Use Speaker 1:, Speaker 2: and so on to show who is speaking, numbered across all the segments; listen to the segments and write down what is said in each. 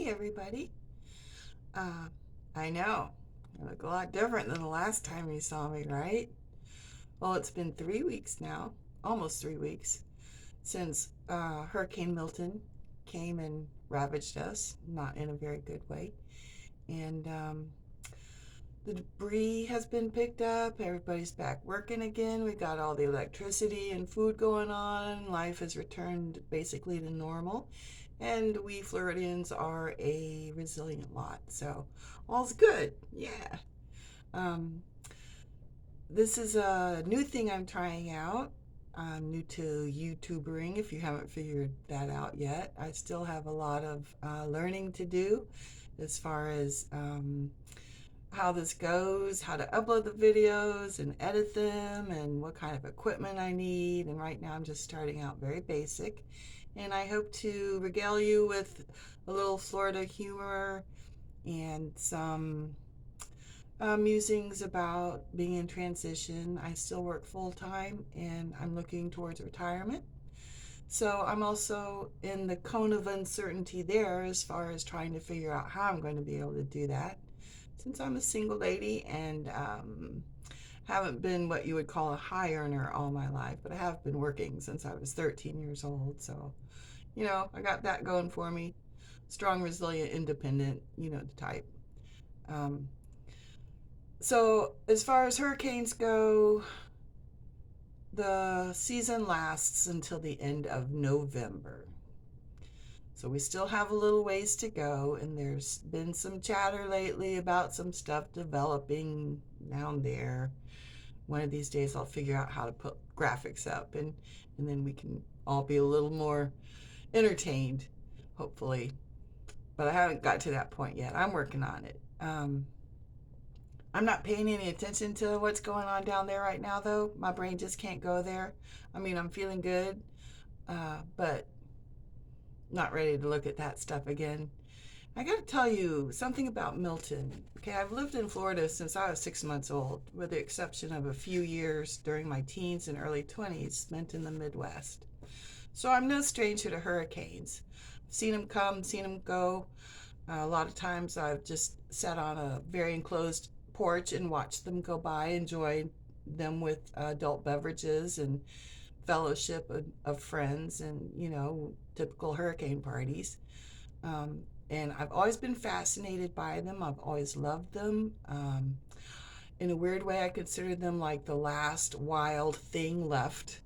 Speaker 1: everybody. Uh, I know, I look a lot different than the last time you saw me, right? Well, it's been 3 weeks now, almost 3 weeks, since Hurricane Milton came and ravaged us, not in a very good way. And the debris has been picked up. Everybody's back working again. We got all the electricity and food going on. Life has returned basically to normal. And we Floridians are a resilient lot. So all's good. Yeah. Um, this is a new thing I'm trying out. I'm new to YouTubering, if you haven't figured that out yet. I still have a lot of learning to do as far as how this goes, how to upload the videos and edit them, and what kind of equipment I need. And right now I'm just starting out very basic. And I hope to regale you with a little Florida humor and some musings about being in transition. I still work full time and I'm looking towards retirement. So I'm also in the cone of uncertainty there as far as trying to figure out how I'm going to be able to do that. Since I'm a single lady and haven't been what you would call a high earner all my life, but I have been working since I was 13 years old. So, I got that going for me. Strong, resilient, independent, the type. Um, so, as far as hurricanes go, the season lasts until the end of November. So we still have a little ways to go, and there's been some chatter lately about some stuff developing down there. One of these days I'll figure out how to put graphics up, and then we can all be a little more entertained, hopefully. But I haven't got to that point yet. I'm working on it. I'm not paying any attention to what's going on down there right now, though. My brain just can't go there. I mean, I'm feeling good, but not ready to look at that stuff again. I got to tell you something about Milton. Okay, I've lived in Florida since I was 6 months old, with the exception of a few years during my teens and early 20s spent in the Midwest. So I'm no stranger to hurricanes. Seen them come, seen them go. A lot of times I've just sat on a very enclosed porch and watched them go by, enjoyed them with adult beverages and fellowship of friends and, typical hurricane parties. And I've always been fascinated by them. I've always loved them. In a weird way, I consider them like the last wild thing left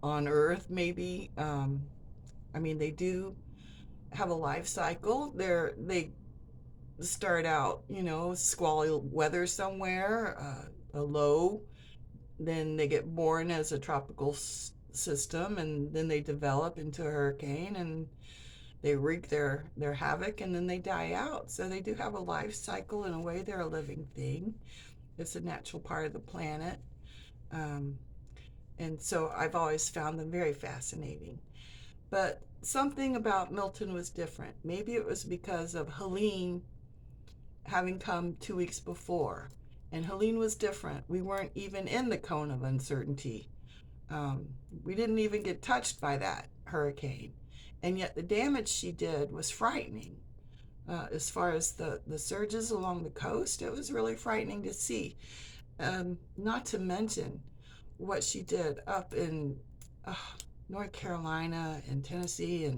Speaker 1: on Earth, maybe. I mean, they do have a life cycle. They start out, squally weather somewhere, a low. Then they get born as a tropical system, and then they develop into a hurricane, and they wreak their havoc, and then they die out. So they do have a life cycle. In a way, they're a living thing. It's a natural part of the planet. Um, and so I've always found them very fascinating. But something about Milton was different. Maybe it was because of Helene having come 2 weeks before. And Helene was different. We weren't even in the cone of uncertainty. Um, we didn't even get touched by that hurricane. And yet the damage she did was frightening. As far as the surges along the coast, it was really frightening to see. Not to mention what she did up in uh, North Carolina and Tennessee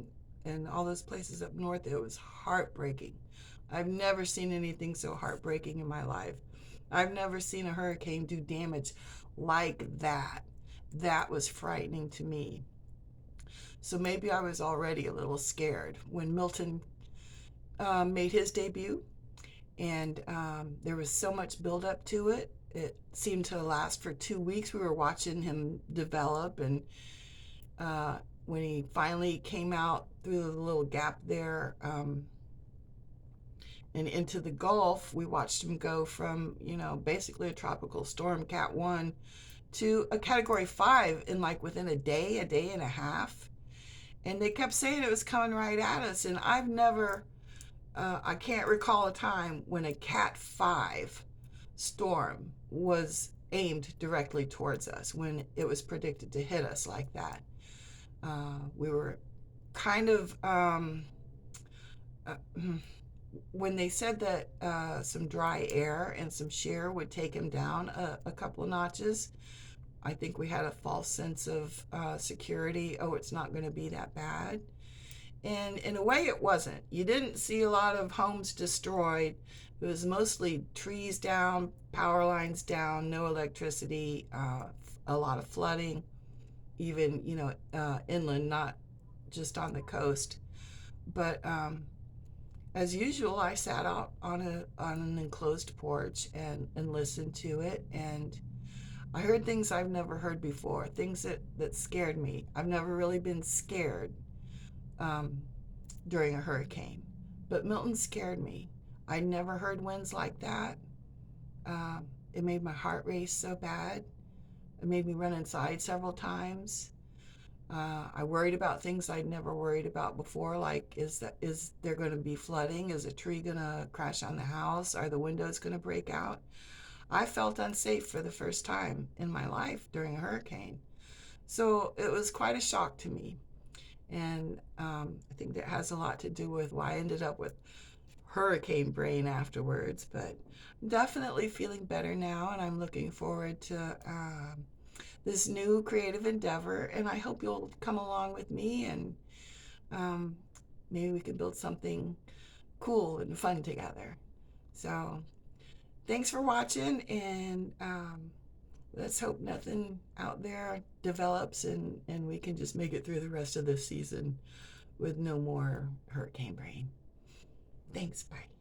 Speaker 1: and all those places up north. It was heartbreaking. I've never seen anything so heartbreaking in my life. I've never seen a hurricane do damage like that. That was frightening to me. So maybe I was already a little scared when Milton made his debut, and there was so much buildup to it. It seemed to last for 2 weeks. We were watching him develop, and when he finally came out through the little gap there and into the Gulf, we watched him go from, basically a tropical storm, Cat 1, to a Category 5 in like within a day and a half. And they kept saying it was coming right at us. And I can't recall a time when a Cat 5 storm was aimed directly towards us, when it was predicted to hit us like that. We were kind of uh, when they said that some dry air and some shear would take him down a couple of notches, I think we had a false sense of security. Oh, it's not going to be that bad. And in a way, it wasn't. You didn't see a lot of homes destroyed. It was mostly trees down, power lines down, no electricity, a lot of flooding, even, inland, not just on the coast. But as usual, I sat out on an enclosed porch and listened to it, and I heard things I've never heard before, things that scared me. I've never really been scared um, during a hurricane, but Milton scared me. I never heard winds like that. It made my heart race so bad. It made me run inside several times. I worried about things I'd never worried about before, like is there going to be flooding? Is a tree going to crash on the house? Are the windows going to break out? I felt unsafe for the first time in my life during a hurricane. So it was quite a shock to me. And I think that has a lot to do with why I ended up with hurricane brain afterwards. But I'm definitely feeling better now, and I'm looking forward to this new creative endeavor. And I hope you'll come along with me, and um, maybe we can build something cool and fun together. So thanks for watching, and let's hope nothing out there develops, and we can just make it through the rest of this season with no more hurricane brain. Thanks. Bye.